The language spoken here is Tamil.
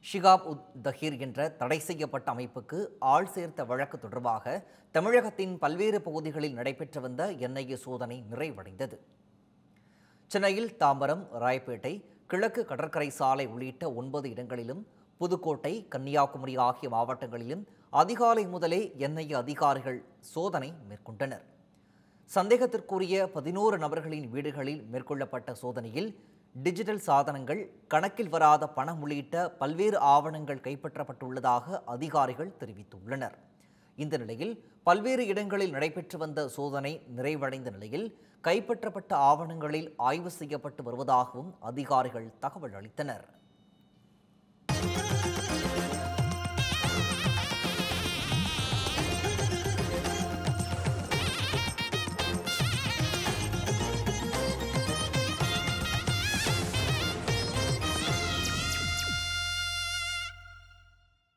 ஷிகாப் உத் தஹீர் என்ற தடை செய்யப்பட்ட அமைப்புக்கு ஆள் சேர்த்த வழக்கு தொடர்பாக தமிழகத்தின் பல்வேறு பகுதிகளில் நடைபெற்று வந்த என்ஐஏ சோதனை நிறைவடைந்தது. சென்னையில் தாம்பரம், ராயப்பேட்டை, கிழக்கு கடற்கரை சாலை உள்ளிட்ட 9 இடங்களிலும், புதுக்கோட்டை, கன்னியாகுமரி ஆகிய மாவட்டங்களிலும் அதிகாலை முதலே என்ஐஏ அதிகாரிகள் சோதனை மேற்கொண்டனர். சந்தேகத்திற்குரிய 11 நபர்களின் வீடுகளில் மேற்கொள்ளப்பட்ட சோதனையில் டிஜிட்டல் சாதனங்கள், கணக்கில் வராத பணம் உள்ளிட்ட பல்வேறு ஆவணங்கள் கைப்பற்றப்பட்டுள்ளதாக அதிகாரிகள் தெரிவித்துள்ளனர். இந்த நிலையில் பல்வேறு இடங்களில் நடைபெற்று வந்த சோதனை நிறைவடைந்த நிலையில் கைப்பற்றப்பட்ட ஆவணங்களில் ஆய்வு செய்யப்பட்டு வருவதாகவும் அதிகாரிகள் தகவல் அளித்தனர்.